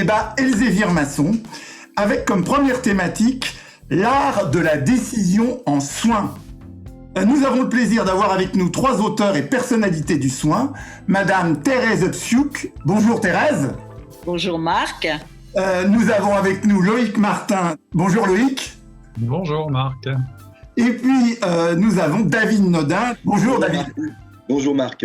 débat Elzévir Masson, avec comme première thématique l'art de la décision en soins. Nous avons le plaisir d'avoir avec nous 3 auteurs et personnalités du soin. Madame Thérèse Psiouk. Bonjour Thérèse. Bonjour Marc. Nous avons avec nous Loïc Martin. Bonjour Loïc. Bonjour Marc. Et puis nous avons David Nodin. Bonjour David. Bonjour Marc.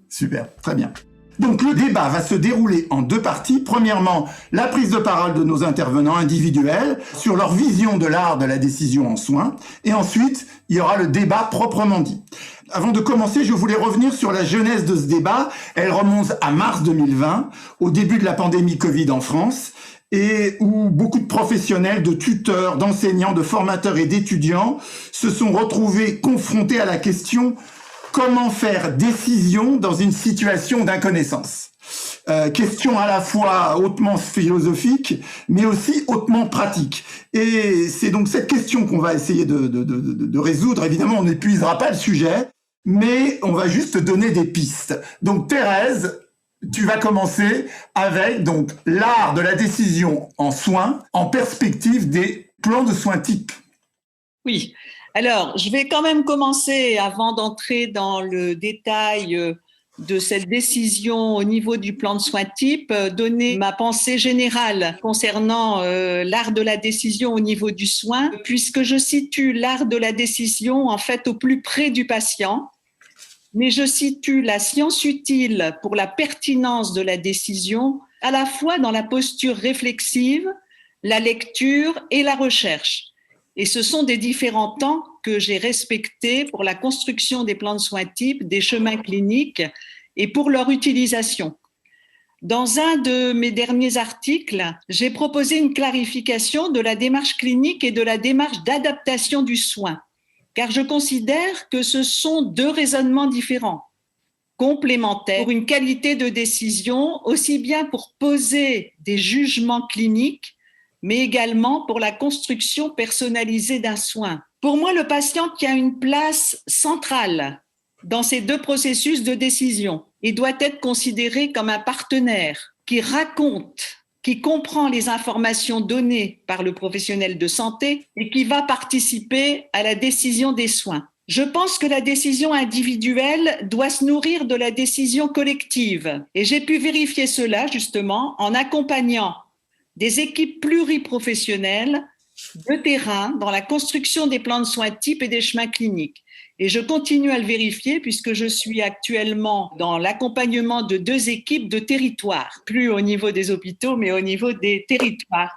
Super, très bien. Donc le débat va se dérouler en 2 parties. Premièrement, la prise de parole de nos intervenants individuels sur leur vision de l'art de la décision en soins. Et ensuite, il y aura le débat proprement dit. Avant de commencer, je voulais revenir sur la genèse de ce débat. Elle remonte à mars 2020, au début de la pandémie Covid en France, et où beaucoup de professionnels, de tuteurs, d'enseignants, de formateurs et d'étudiants se sont retrouvés confrontés à la question: comment faire décision dans une situation d'inconnaissance? Question à la fois hautement philosophique, mais aussi hautement pratique. Et c'est donc cette question qu'on va essayer de résoudre. Évidemment, on n'épuisera pas le sujet, mais on va juste donner des pistes. Donc Thérèse, tu vas commencer avec donc l'art de la décision en soins en perspective des plans de soins types. Oui. Alors, je vais quand même commencer, avant d'entrer dans le détail de cette décision au niveau du plan de soins type, donner ma pensée générale concernant l'art de la décision au niveau du soin, puisque je situe l'art de la décision en fait au plus près du patient, mais je situe la science utile pour la pertinence de la décision à la fois dans la posture réflexive, la lecture et la recherche. Et ce sont des différents temps que j'ai respectés pour la construction des plans de soins types, des chemins cliniques et pour leur utilisation. Dans un de mes derniers articles, j'ai proposé une clarification de la démarche clinique et de la démarche d'adaptation du soin, car je considère que ce sont 2 raisonnements différents, complémentaires, pour une qualité de décision, aussi bien pour poser des jugements cliniques, mais également pour la construction personnalisée d'un soin. Pour moi, le patient qui a une place centrale dans ces 2 processus de décision et doit être considéré comme un partenaire qui raconte, qui comprend les informations données par le professionnel de santé et qui va participer à la décision des soins. Je pense que la décision individuelle doit se nourrir de la décision collective. Et j'ai pu vérifier cela justement en accompagnant des équipes pluriprofessionnelles de terrain dans la construction des plans de soins types et des chemins cliniques. Et je continue à le vérifier puisque je suis actuellement dans l'accompagnement de 2 équipes de territoire, plus au niveau des hôpitaux, mais au niveau des territoires.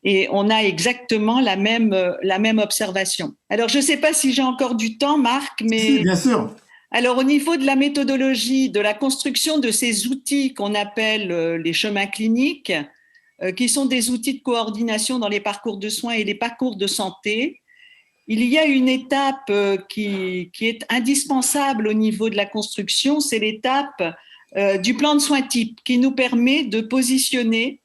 Et on a exactement la même observation. Alors, je ne sais pas si j'ai encore du temps, Marc, mais… Si, bien sûr. Alors, au niveau de la méthodologie, de la construction de ces outils qu'on appelle les chemins cliniques, qui sont des outils de coordination dans les parcours de soins et les parcours de santé, il y a une étape qui est indispensable au niveau de la construction, c'est l'étape du plan de soins type, qui nous permet de positionner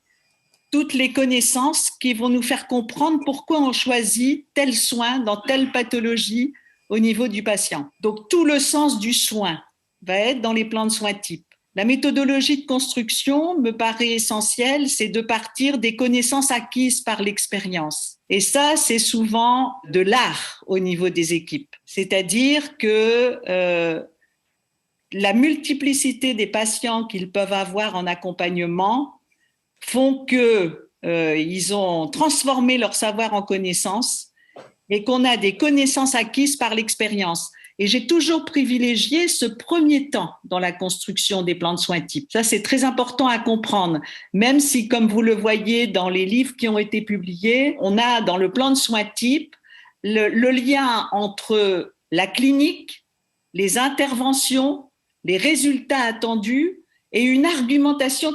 toutes les connaissances qui vont nous faire comprendre pourquoi on choisit tel soin dans telle pathologie au niveau du patient. Donc, tout le sens du soin va être dans les plans de soins type. La méthodologie de construction me paraît essentielle, c'est de partir des connaissances acquises par l'expérience. Et ça, c'est souvent de l'art au niveau des équipes. C'est-à-dire que la multiplicité des patients qu'ils peuvent avoir en accompagnement font qu'ils ont transformé leur savoir en connaissances et qu'on a des connaissances acquises par l'expérience. Et j'ai toujours privilégié ce premier temps dans la construction des plans de soins types. Ça, c'est très important à comprendre, même si, comme vous le voyez dans les livres qui ont été publiés, on a dans le plan de soins types le lien entre la clinique, les interventions, les résultats attendus et une argumentation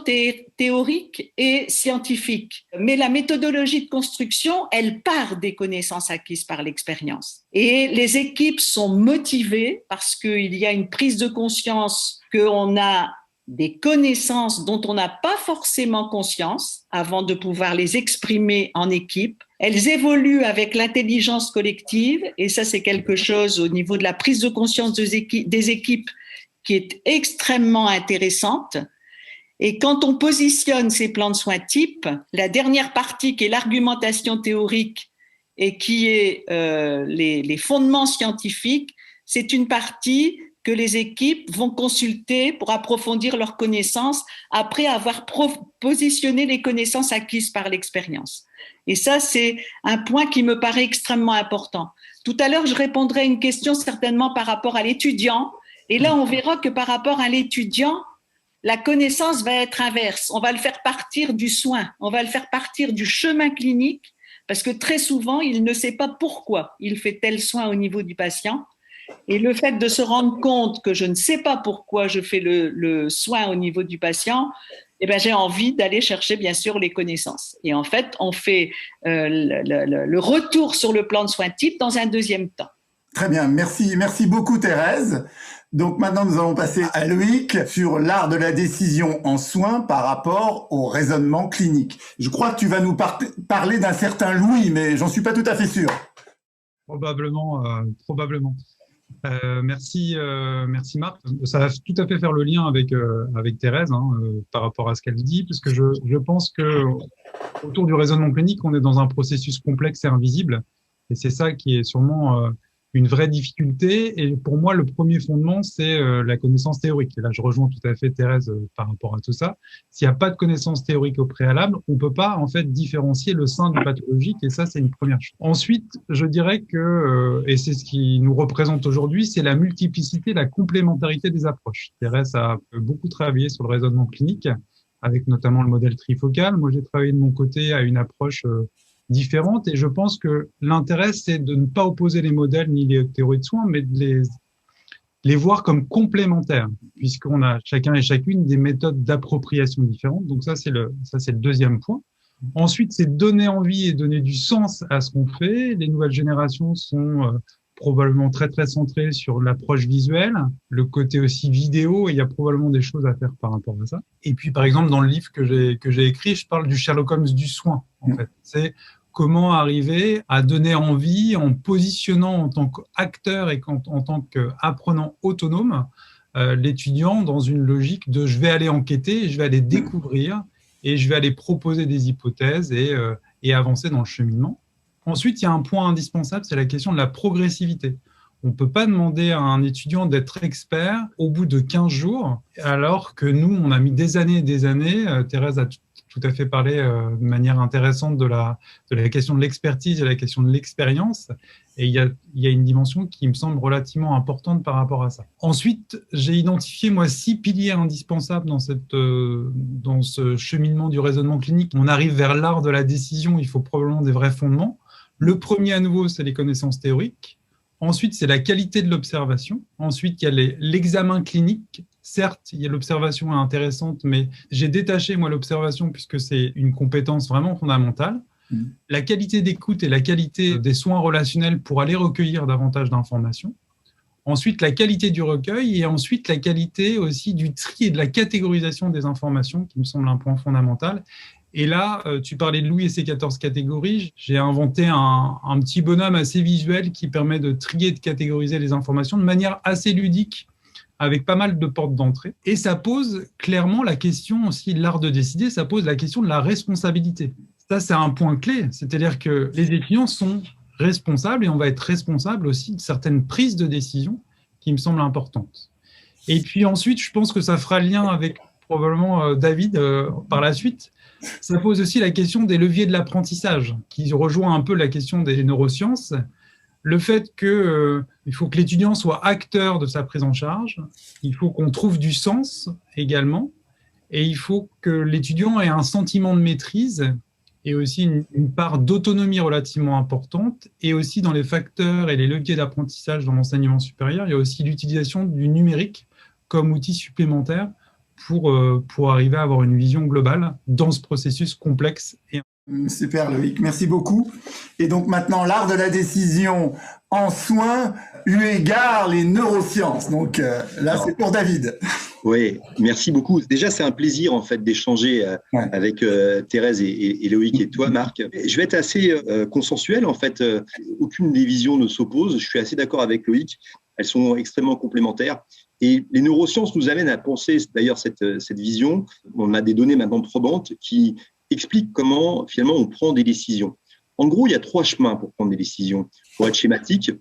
théorique et scientifique. Mais la méthodologie de construction, elle part des connaissances acquises par l'expérience. Et les équipes sont motivées parce qu'il y a une prise de conscience qu'on a des connaissances dont on n'a pas forcément conscience avant de pouvoir les exprimer en équipe. Elles évoluent avec l'intelligence collective et ça, c'est quelque chose au niveau de la prise de conscience des équipes qui est extrêmement intéressante. Et quand on positionne ces plans de soins types, la dernière partie qui est l'argumentation théorique et qui est les fondements scientifiques, c'est une partie que les équipes vont consulter pour approfondir leurs connaissances après avoir positionné les connaissances acquises par l'expérience. Et ça, c'est un point qui me paraît extrêmement important. Tout à l'heure, je répondrai à une question certainement par rapport à l'étudiant. Et là, on verra que par rapport à l'étudiant, la connaissance va être inverse. On va le faire partir du soin, on va le faire partir du chemin clinique, parce que très souvent, il ne sait pas pourquoi il fait tel soin au niveau du patient. Et le fait de se rendre compte que je ne sais pas pourquoi je fais le soin au niveau du patient, eh ben, j'ai envie d'aller chercher, bien sûr, les connaissances. Et en fait, on fait le retour sur le plan de soins type dans un deuxième temps. Très bien, merci beaucoup Thérèse. Donc maintenant, nous allons passer à Loïc sur l'art de la décision en soins par rapport au raisonnement clinique. Je crois que tu vas nous parler d'un certain Louis, mais j'en suis pas tout à fait sûr. Probablement. Merci Marc. Ça va tout à fait faire le lien avec Thérèse par rapport à ce qu'elle dit, parce que je pense que autour du raisonnement clinique, on est dans un processus complexe et invisible, et c'est ça qui est sûrement une vraie difficulté. Et pour moi, le premier fondement, c'est la connaissance théorique. Et là, je rejoins tout à fait Thérèse par rapport à tout ça. S'il n'y a pas de connaissance théorique au préalable, on peut pas en fait différencier le sein du pathologique. Et ça, c'est une première chose. Ensuite, je dirais que, et c'est ce qui nous représente aujourd'hui, c'est la multiplicité, la complémentarité des approches. Thérèse a beaucoup travaillé sur le raisonnement clinique, avec notamment le modèle trifocal. Moi, j'ai travaillé de mon côté à une approche différentes. Et je pense que l'intérêt, c'est de ne pas opposer les modèles ni les théories de soins, mais de les voir comme complémentaires, puisqu'on a chacun et chacune des méthodes d'appropriation différentes. Donc ça, c'est le deuxième point. Ensuite, c'est donner envie et donner du sens à ce qu'on fait. Les nouvelles générations sont probablement très, très centrées sur l'approche visuelle, le côté aussi vidéo, et il y a probablement des choses à faire par rapport à ça. Et puis, par exemple, dans le livre que j'ai écrit, je parle du Sherlock Holmes du soin, en fait. C'est comment arriver à donner envie en positionnant en tant qu'acteur et en tant qu'apprenant autonome l'étudiant dans une logique de je vais aller enquêter, je vais aller découvrir et je vais aller proposer des hypothèses et avancer dans le cheminement. Ensuite, il y a un point indispensable, c'est la question de la progressivité. On ne peut pas demander à un étudiant d'être expert au bout de 15 jours, alors que nous, on a mis des années et des années. Thérèse a tout à fait parlé de manière intéressante de la question de l'expertise et la question de l'expérience. Et il y a une dimension qui me semble relativement importante par rapport à ça. Ensuite, j'ai identifié, moi, 6 piliers indispensables dans ce cheminement du raisonnement clinique. On arrive vers l'art de la décision, il faut probablement des vrais fondements. Le premier, à nouveau, c'est les connaissances théoriques. Ensuite, c'est la qualité de l'observation. Ensuite, il y a l'examen clinique. Certes, il y a l'observation intéressante, mais j'ai détaché, moi, l'observation puisque c'est une compétence vraiment fondamentale. La qualité d'écoute et la qualité des soins relationnels pour aller recueillir davantage d'informations. Ensuite, la qualité du recueil et ensuite la qualité aussi du tri et de la catégorisation des informations qui me semble un point fondamental. Et là, tu parlais de Louis et ses 14 catégories. J'ai inventé un petit bonhomme assez visuel qui permet de trier et de catégoriser les informations de manière assez ludique, avec pas mal de portes d'entrée. Et ça pose clairement la question aussi, l'art de décider, ça pose la question de la responsabilité. Ça, c'est un point clé. C'est-à-dire que les étudiants sont responsables et on va être responsable aussi de certaines prises de décision qui me semblent importantes. Et puis ensuite, je pense que ça fera lien avec probablement David par la suite. Ça pose aussi la question des leviers de l'apprentissage, qui rejoint un peu la question des neurosciences. Le fait qu'il faut que l'étudiant soit acteur de sa prise en charge, il faut qu'on trouve du sens également, et il faut que l'étudiant ait un sentiment de maîtrise et aussi une part d'autonomie relativement importante, et aussi dans les facteurs et les leviers d'apprentissage dans l'enseignement supérieur, il y a aussi l'utilisation du numérique comme outil supplémentaire pour arriver à avoir une vision globale dans ce processus complexe. Super Loïc, merci beaucoup. Et donc maintenant, l'art de la décision en soins, eu égard les neurosciences. Donc là, c'est pour David. Oui, merci beaucoup. Déjà, c'est un plaisir en fait d'échanger avec Thérèse et Loïc et toi, Marc. Je vais être assez consensuel. En fait, aucune des visions ne s'oppose. Je suis assez d'accord avec Loïc. Elles sont extrêmement complémentaires. Et les neurosciences nous amènent à penser d'ailleurs cette vision. On a des données maintenant probantes qui expliquent comment finalement on prend des décisions. En gros, il y a 3 chemins pour prendre des décisions. Pour être schématique,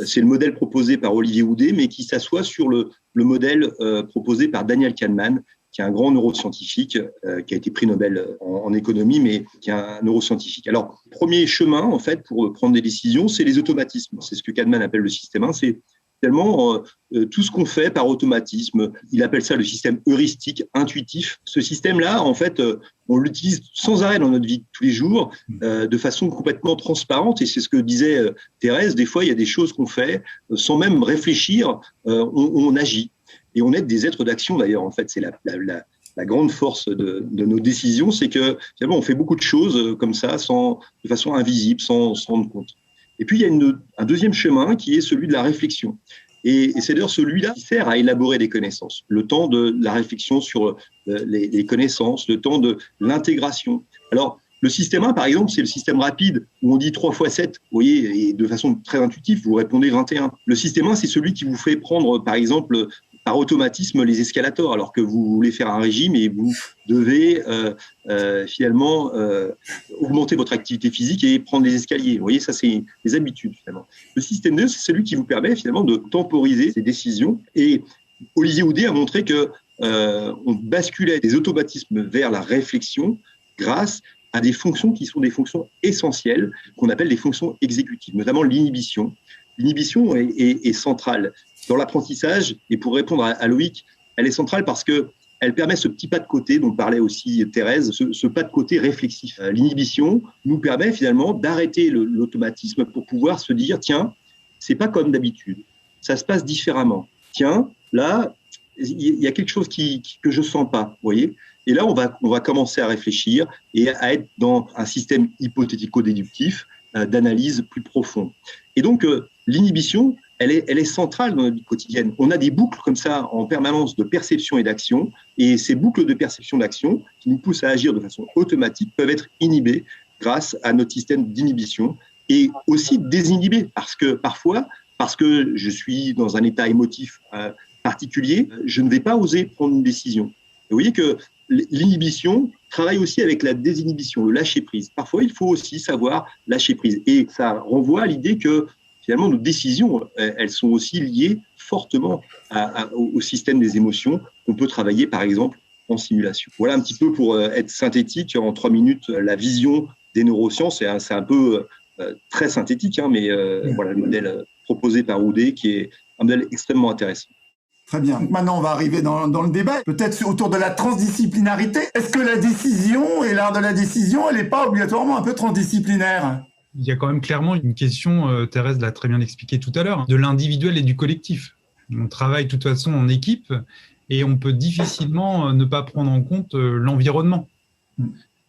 c'est le modèle proposé par Olivier Houdet, mais qui s'assoit sur le modèle proposé par Daniel Kahneman, qui est un grand neuroscientifique, qui a été prix Nobel en économie, mais qui est un neuroscientifique. Alors, premier chemin, en fait, pour prendre des décisions, c'est les automatismes. C'est ce que Kahneman appelle le système 1. C'est tellement tout ce qu'on fait par automatisme. Il appelle ça le système heuristique, intuitif. Ce système-là, en fait, on l'utilise sans arrêt dans notre vie de tous les jours, de façon complètement transparente. Et c'est ce que disait Thérèse. Des fois, il y a des choses qu'on fait sans même réfléchir, on agit. Et on est des êtres d'action, d'ailleurs. En fait, c'est la grande force de nos décisions, c'est que finalement, on fait beaucoup de choses comme ça, de façon invisible, sans se rendre compte. Et puis, il y a un deuxième chemin qui est celui de la réflexion. Et c'est d'ailleurs celui-là qui sert à élaborer des connaissances. Le temps de la réflexion sur les connaissances, le temps de l'intégration. Alors, le système 1, par exemple, c'est le système rapide où on dit 3 fois 7, vous voyez, et de façon très intuitive, vous répondez 21. Le système 1, c'est celui qui vous fait prendre, par exemple, par automatisme les escalators, alors que vous voulez faire un régime et vous devez finalement augmenter votre activité physique et prendre les escaliers. Vous voyez, ça, c'est les habitudes, finalement. Le système 2, c'est celui qui vous permet finalement de temporiser ces décisions. Et Olivier Houdet a montré que on basculait des automatismes vers la réflexion grâce à des fonctions qui sont des fonctions essentielles, qu'on appelle des fonctions exécutives, notamment l'inhibition. L'inhibition est centrale dans l'apprentissage, et pour répondre à Loïc, elle est centrale parce qu'elle permet ce petit pas de côté dont parlait aussi Thérèse, ce pas de côté réflexif. L'inhibition nous permet finalement d'arrêter l'automatisme pour pouvoir se dire, tiens, c'est pas comme d'habitude, ça se passe différemment. Tiens, là, il y a quelque chose que je sens pas, vous voyez. Et là, on va commencer à réfléchir et à être dans un système hypothético-déductif d'analyse plus profond. Et donc, l'inhibition, elle est centrale dans notre vie quotidienne. On a des boucles comme ça en permanence de perception et d'action, et ces boucles de perception et d'action qui nous poussent à agir de façon automatique peuvent être inhibées grâce à notre système d'inhibition et aussi désinhibées, parce que je suis dans un état émotif particulier, je ne vais pas oser prendre une décision. Et vous voyez que l'inhibition travaille aussi avec la désinhibition, le lâcher-prise. Parfois, il faut aussi savoir lâcher prise. Et ça renvoie à l'idée que finalement, nos décisions, elles sont aussi liées fortement au système des émotions qu'on peut travailler, par exemple, en simulation. Voilà un petit peu pour être synthétique, en 3 minutes, la vision des neurosciences. C'est un peu très synthétique, mais voilà le modèle proposé par Houdet, qui est un modèle extrêmement intéressant. Très bien. Maintenant, on va arriver dans le débat, peut-être autour de la transdisciplinarité. Est-ce que la décision et l'art de la décision, elle n'est pas obligatoirement un peu transdisciplinaire ? Il y a quand même clairement une question, Thérèse l'a très bien expliqué tout à l'heure, de l'individuel et du collectif. On travaille de toute façon en équipe et on peut difficilement ne pas prendre en compte l'environnement.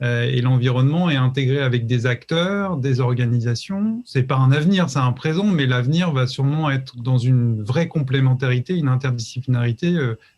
Et l'environnement est intégré avec des acteurs, des organisations. C'est pas un avenir, c'est un présent, mais l'avenir va sûrement être dans une vraie complémentarité, une interdisciplinarité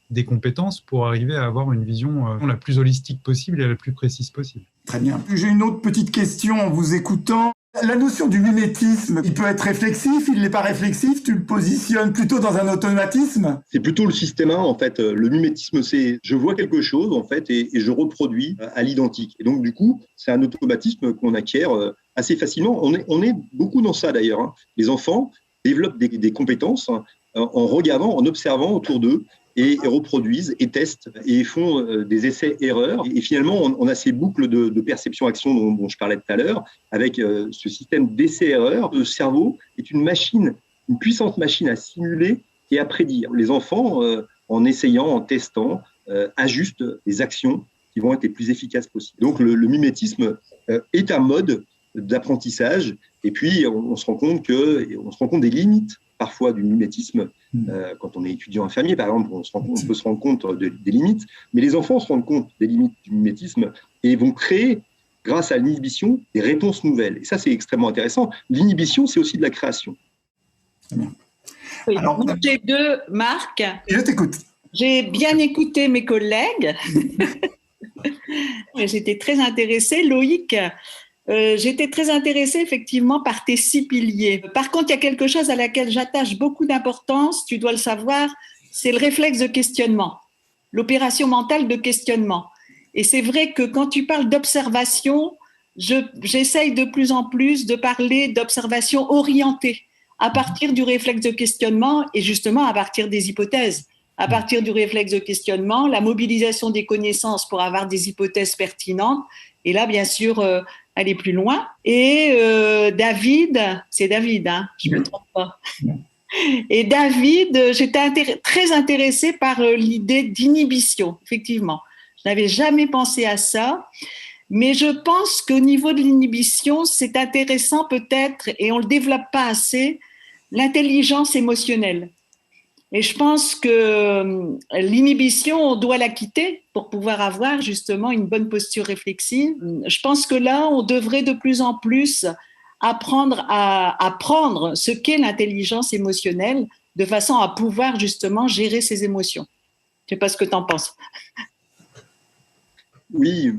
des compétences pour arriver à avoir une vision la plus holistique possible et la plus précise possible. Très bien. J'ai une autre petite question en vous écoutant. La notion du mimétisme, il peut être réflexif, il n'est pas réflexif, tu le positionnes plutôt dans un automatisme ? C'est plutôt le système 1, en fait. Le mimétisme, c'est je vois quelque chose, en fait, et je reproduis à l'identique. Et donc, du coup, c'est un automatisme qu'on acquiert assez facilement. On est beaucoup dans ça, d'ailleurs. Les enfants développent des compétences en regardant, en observant autour d'eux, et reproduisent et testent et font des essais-erreurs. Et finalement, on a ces boucles de perception-action dont je parlais tout à l'heure, avec ce système d'essais-erreurs. Le cerveau est une puissante machine à simuler et à prédire. Les enfants, en essayant, en testant, ajustent les actions qui vont être les plus efficaces possibles. Donc, le mimétisme est un mode d'apprentissage. Et puis, on se rend compte des limites parfois du mimétisme. Quand on est étudiant infirmier, par exemple, on peut se rendre compte des limites, mais les enfants se rendent compte des limites du mimétisme et vont créer, grâce à l'inhibition, des réponses nouvelles. Et ça, c'est extrêmement intéressant. L'inhibition, c'est aussi de la création. Très bien. Oui, alors, j'ai deux, Marc. Je t'écoute. J'ai bien écouté mes collègues. J'étais très intéressée. Loïc, j'étais très intéressée effectivement par tes 6 piliers. Par contre, il y a quelque chose à laquelle j'attache beaucoup d'importance, tu dois le savoir, c'est le réflexe de questionnement, l'opération mentale de questionnement. Et c'est vrai que quand tu parles d'observation, j'essaye de plus en plus de parler d'observation orientée à partir du réflexe de questionnement et justement à partir des hypothèses. À partir du réflexe de questionnement, la mobilisation des connaissances pour avoir des hypothèses pertinentes. Et là, bien sûr, aller plus loin. Et David, c'est David, hein, je ne me trompe pas. Et David, j'étais très intéressée par l'idée d'inhibition, effectivement. Je n'avais jamais pensé à ça. Mais je pense qu'au niveau de l'inhibition, c'est intéressant peut-être, et on ne le développe pas assez, l'intelligence émotionnelle. Et je pense que l'inhibition, on doit la quitter pour pouvoir avoir justement une bonne posture réflexive. Je pense que là, on devrait de plus en plus apprendre à apprendre ce qu'est l'intelligence émotionnelle de façon à pouvoir justement gérer ses émotions. Je ne sais pas ce que tu en penses. Oui,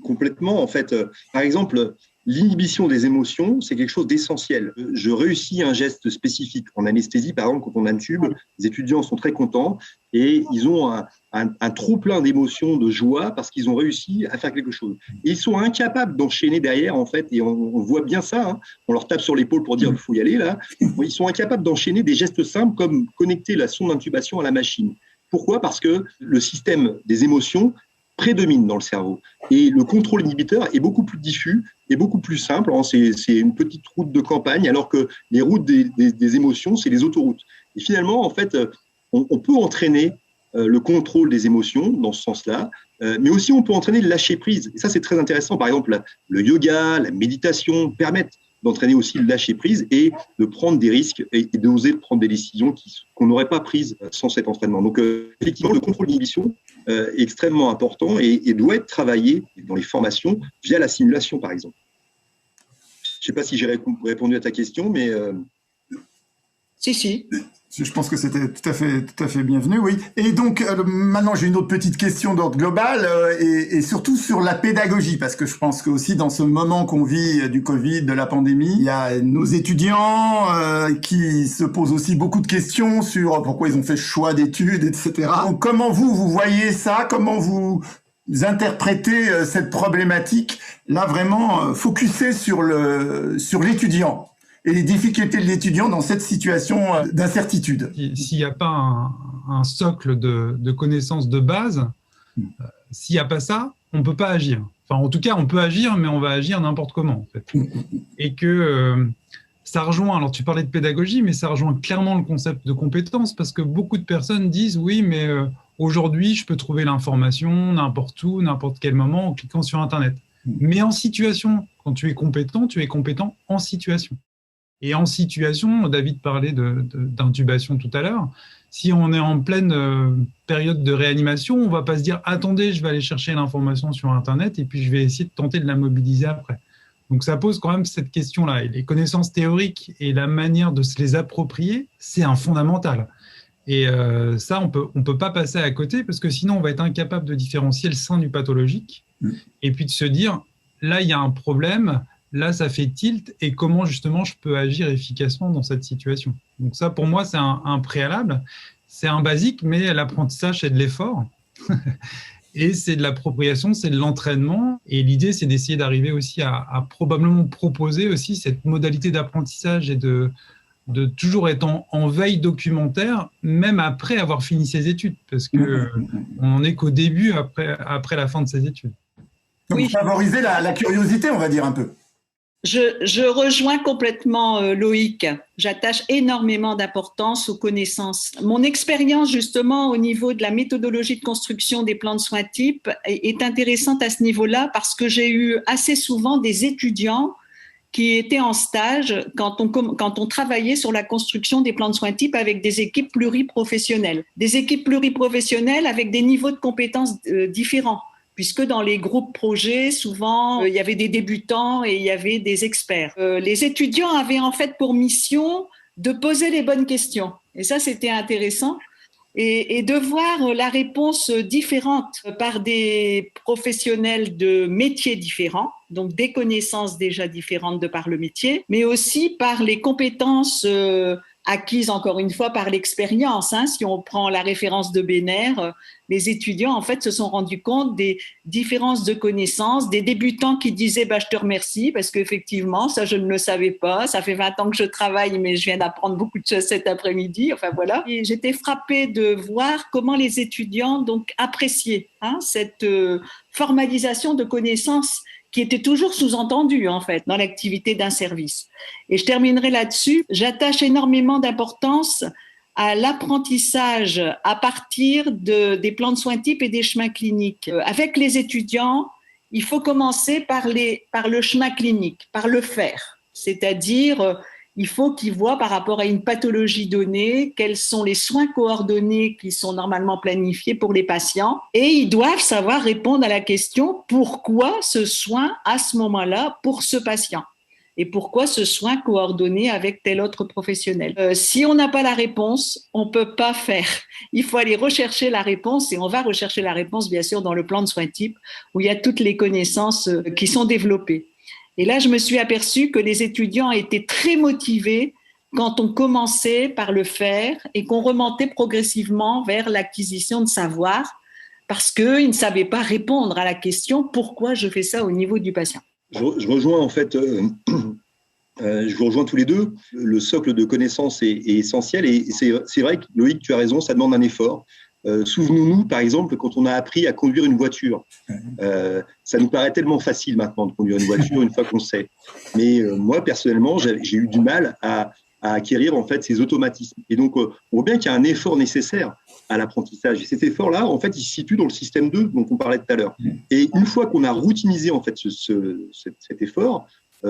complètement. En fait, par exemple, l'inhibition des émotions, c'est quelque chose d'essentiel. Je réussis un geste spécifique. En anesthésie, par exemple, quand on intube, les étudiants sont très contents et ils ont un trop-plein d'émotions, de joie, parce qu'ils ont réussi à faire quelque chose. Et ils sont incapables d'enchaîner derrière, en fait, et on voit bien ça. Hein. On leur tape sur l'épaule pour dire « il faut y aller », là. Ils sont incapables d'enchaîner des gestes simples comme connecter la sonde d'intubation à la machine. Pourquoi ? Parce que le système des émotions prédomine dans le cerveau. Et le contrôle inhibiteur est beaucoup plus diffus et beaucoup plus simple. C'est une petite route de campagne, alors que les routes des émotions, c'est les autoroutes. Et finalement, en fait, on peut entraîner le contrôle des émotions dans ce sens-là, mais aussi on peut entraîner le lâcher-prise. Et ça, c'est très intéressant. Par exemple, le yoga, la méditation permettent d'entraîner aussi le lâcher-prise et de prendre des risques et d'oser prendre des décisions qu'on n'aurait pas prises sans cet entraînement. Donc, effectivement, le contrôle d'inhibition est extrêmement important et doit être travaillé dans les formations via la simulation, par exemple. Je ne sais pas si j'ai répondu à ta question, mais… Si. Je pense que c'était tout à fait bienvenu, oui. Et donc, maintenant, j'ai une autre petite question d'ordre global et surtout sur la pédagogie, parce que je pense que aussi dans ce moment qu'on vit du Covid, de la pandémie, il y a nos étudiants qui se posent aussi beaucoup de questions sur pourquoi ils ont fait ce choix d'études, etc. Donc, comment vous voyez ça? Comment vous interprétez cette problématique, là, vraiment focusée sur l'étudiant et les difficultés de l'étudiant dans cette situation d'incertitude. S'il n'y a pas un socle de connaissances de base, s'il n'y a pas ça, on ne peut pas agir. Enfin, en tout cas, on peut agir, mais on va agir n'importe comment, en fait. Et que ça rejoint, alors tu parlais de pédagogie, mais ça rejoint clairement le concept de compétence, parce que beaucoup de personnes disent, oui, mais aujourd'hui, je peux trouver l'information n'importe où, n'importe quel moment, en cliquant sur Internet. Mais en situation, quand tu es compétent en situation. Et en situation, David parlait d'intubation tout à l'heure, si on est en pleine période de réanimation, on ne va pas se dire « attendez, je vais aller chercher l'information sur Internet et puis je vais essayer de tenter de la mobiliser après ». Donc ça pose quand même cette question-là. Et les connaissances théoriques et la manière de se les approprier, c'est un fondamental. Et ça, on peut pas passer à côté parce que sinon, on va être incapable de différencier le sain du pathologique et puis de se dire « là, il y a un problème ». Là, ça fait tilt et comment justement je peux agir efficacement dans cette situation. Donc ça, pour moi, c'est un préalable. C'est un basique, mais l'apprentissage, c'est de l'effort. Et c'est de l'appropriation, c'est de l'entraînement. Et l'idée, c'est d'essayer d'arriver aussi à probablement proposer aussi cette modalité d'apprentissage et de toujours être en veille documentaire, même après avoir fini ses études, parce qu'on n'en est qu'au début après la fin de ses études. Donc, oui. Favoriser la curiosité, on va dire un peu. Je rejoins complètement Loïc. J'attache énormément d'importance aux connaissances. Mon expérience, justement, au niveau de la méthodologie de construction des plans de soins types est intéressante à ce niveau-là parce que j'ai eu assez souvent des étudiants qui étaient en stage quand on travaillait sur la construction des plans de soins types avec des équipes pluriprofessionnelles. Des équipes pluriprofessionnelles avec des niveaux de compétences différents. Puisque dans les groupes projets, souvent, il y avait des débutants et il y avait des experts. Les étudiants avaient en fait pour mission de poser les bonnes questions. Et ça, c'était intéressant. Et de voir la réponse différente par des professionnels de métiers différents, donc des connaissances déjà différentes de par le métier, mais aussi par les compétences acquise encore une fois par l'expérience. Si on prend la référence de Béner, les étudiants en fait se sont rendus compte des différences de connaissances, des débutants qui disaient je te remercie parce qu'effectivement ça je ne le savais pas, ça fait 20 ans que je travaille mais je viens d'apprendre beaucoup de choses cet après-midi, enfin voilà. Et j'étais frappée de voir comment les étudiants donc appréciaient cette formalisation de connaissances qui était toujours sous-entendu en fait dans l'activité d'un service. Et je terminerai là-dessus. J'attache énormément d'importance à l'apprentissage à partir des plans de soins types et des chemins cliniques. Avec les étudiants, il faut commencer par le chemin clinique, par le faire. C'est-à-dire, il faut qu'ils voient par rapport à une pathologie donnée quels sont les soins coordonnés qui sont normalement planifiés pour les patients et ils doivent savoir répondre à la question pourquoi ce soin à ce moment-là pour ce patient et pourquoi ce soin coordonné avec tel autre professionnel. Si on n'a pas la réponse, on ne peut pas faire. Il faut aller rechercher la réponse et on va rechercher la réponse bien sûr dans le plan de soins type où il y a toutes les connaissances qui sont développées. Et là, je me suis aperçue que les étudiants étaient très motivés quand on commençait par le faire et qu'on remontait progressivement vers l'acquisition de savoir parce qu'ils ne savaient pas répondre à la question « Pourquoi je fais ça au niveau du patient ?» Je rejoins en fait, je vous rejoins tous les deux. Le socle de connaissances est essentiel et c'est vrai que Loïc, tu as raison, ça demande un effort. Souvenons-nous, par exemple, quand on a appris à conduire une voiture. Ça nous paraît tellement facile maintenant de conduire une voiture une fois qu'on sait. Mais moi, personnellement, j'ai eu du mal à acquérir en fait ces automatismes. Et donc, on voit bien qu'il y a un effort nécessaire à l'apprentissage. Et cet effort-là, en fait, il se situe dans le système 2 dont on parlait tout à l'heure. Et une fois qu'on a routinisé en fait cet effort,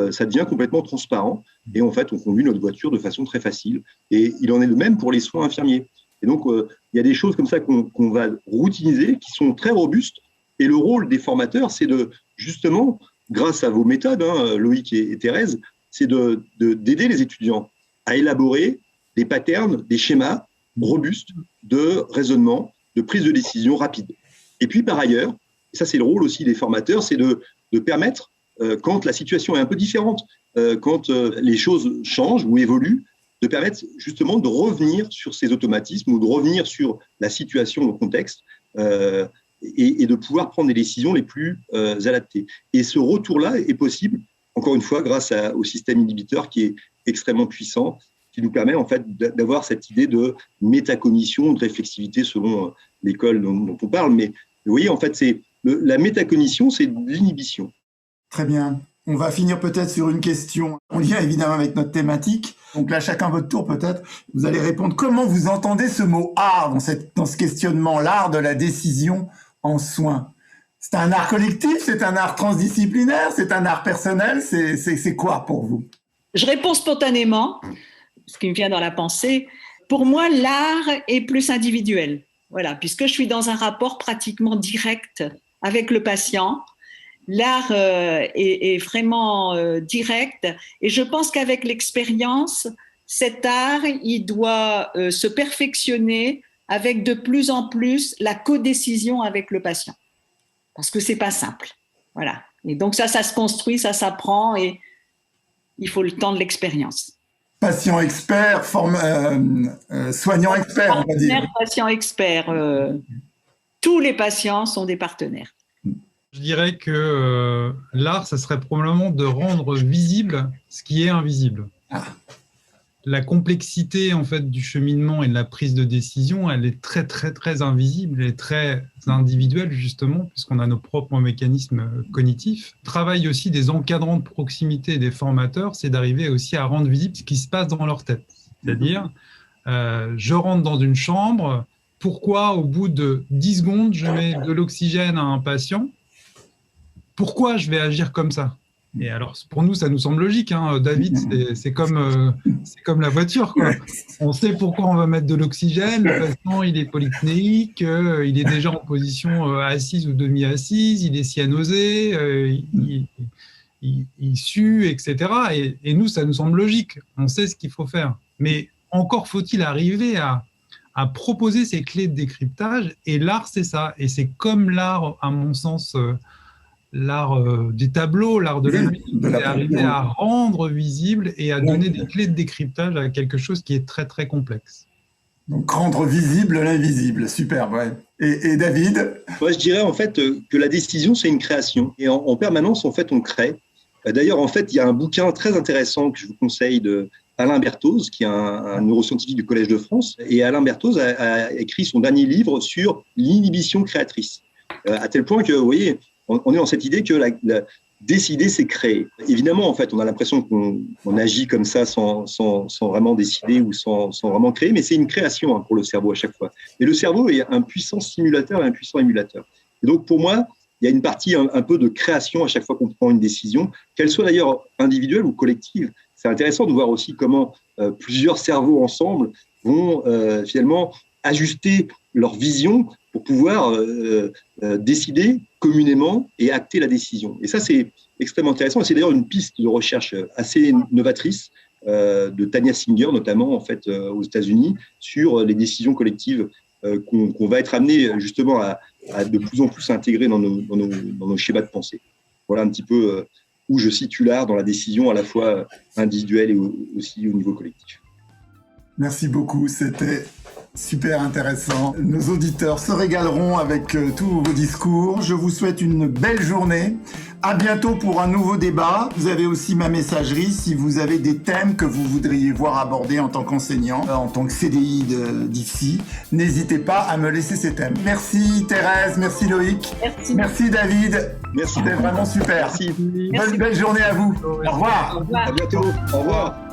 ça devient complètement transparent. Et en fait, on conduit notre voiture de façon très facile. Et il en est de même pour les soins infirmiers. Et donc, il y a des choses comme ça qu'on va routiniser, qui sont très robustes. Et le rôle des formateurs, c'est de, justement, grâce à vos méthodes, Loïc et Thérèse, c'est d'aider les étudiants à élaborer des patterns, des schémas robustes de raisonnement, de prise de décision rapide. Et puis, par ailleurs, et ça c'est le rôle aussi des formateurs, c'est de permettre, quand la situation est un peu différente, quand les choses changent ou évoluent, de permettre justement de revenir sur ces automatismes ou de revenir sur la situation, le contexte, et de pouvoir prendre des décisions les plus adaptées. Et ce retour-là est possible, encore une fois, grâce au système inhibiteur qui est extrêmement puissant, qui nous permet en fait d'avoir cette idée de métacognition, de réflexivité selon l'école dont on parle. Mais vous voyez, en fait, la métacognition, c'est de l'inhibition. Très bien. On va finir peut-être sur une question en lien évidemment avec notre thématique. Donc là, chacun votre tour peut-être, vous allez répondre comment vous entendez ce mot art dans ce questionnement, l'art de la décision en soins. C'est un art collectif, c'est un art transdisciplinaire, c'est un art personnel, c'est quoi pour vous? Je réponds spontanément, ce qui me vient dans la pensée. Pour moi, l'art est plus individuel. Voilà, puisque je suis dans un rapport pratiquement direct avec le patient. L'art est vraiment direct et je pense qu'avec l'expérience, cet art, il doit se perfectionner avec de plus en plus la codécision avec le patient. Parce que c'est pas simple. Voilà. Et donc ça se construit, ça s'apprend et il faut le temps de l'expérience. Patient expert, soignant expert, on va dire. Patient expert. Tous les patients sont des partenaires. Je dirais que l'art, ça serait probablement de rendre visible ce qui est invisible. Ah. La complexité en fait du cheminement et de la prise de décision, elle est très très très invisible, elle est très individuelle justement puisqu'on a nos propres mécanismes cognitifs. Le travail aussi des encadrants de proximité et des formateurs, c'est d'arriver aussi à rendre visible ce qui se passe dans leur tête. C'est-à-dire, je rentre dans une chambre, pourquoi au bout de 10 secondes je mets de l'oxygène à un patient? Pourquoi je vais agir comme ça? Et alors, pour nous, ça nous semble logique. Hein. David, c'est comme la voiture, quoi. On sait pourquoi on va mettre de l'oxygène. Le patient, il est polypnéique, il est déjà en position assise ou demi-assise, il est cyanosé, il sue, etc. Et nous, ça nous semble logique. On sait ce qu'il faut faire. Mais encore faut-il arriver à proposer ces clés de décryptage. Et l'art, c'est ça. Et c'est comme l'art, à mon sens, l'art des tableaux, l'art de la musique, c'est arriver à rendre visible et à donner des clés de décryptage à quelque chose qui est très, très complexe. Donc, rendre visible l'invisible. Super, ouais. Et David? Moi, je dirais en fait que la décision, c'est une création. Et en permanence, en fait, on crée. D'ailleurs, en fait, il y a un bouquin très intéressant que je vous conseille de Alain Berthoz, qui est un neuroscientifique du Collège de France. Et Alain Berthoz a écrit son dernier livre sur l'inhibition créatrice. À tel point que, vous voyez, on est dans cette idée que décider, c'est créer. Évidemment, en fait, on a l'impression qu'on agit comme ça sans vraiment décider ou sans vraiment créer, mais c'est une création pour le cerveau à chaque fois. Et le cerveau est un puissant simulateur et un puissant émulateur. Et donc, pour moi, il y a une partie un peu de création à chaque fois qu'on prend une décision, qu'elle soit d'ailleurs individuelle ou collective. C'est intéressant de voir aussi comment plusieurs cerveaux ensemble vont finalement ajuster leur vision pour pouvoir décider communément et acter la décision. Et ça, c'est extrêmement intéressant. Et c'est d'ailleurs une piste de recherche assez novatrice de Tanya Singer, notamment en fait, aux États-Unis, sur les décisions collectives qu'on va être amené justement à de plus en plus intégrer dans nos schémas de pensée. Voilà un petit peu où je situe l'art dans la décision à la fois individuelle et aussi au niveau collectif. Merci beaucoup, c'était super intéressant. Nos auditeurs se régaleront avec tous vos discours. Je vous souhaite une belle journée. À bientôt pour un nouveau débat. Vous avez aussi ma messagerie si vous avez des thèmes que vous voudriez voir abordés en tant qu'enseignant, en tant que CDI d'IFSI. N'hésitez pas à me laisser ces thèmes. Merci Thérèse, merci Loïc. Merci David. Merci. C'était vraiment super. Merci. Bonne belle journée à vous. Au revoir. Au revoir. À bientôt. Au revoir.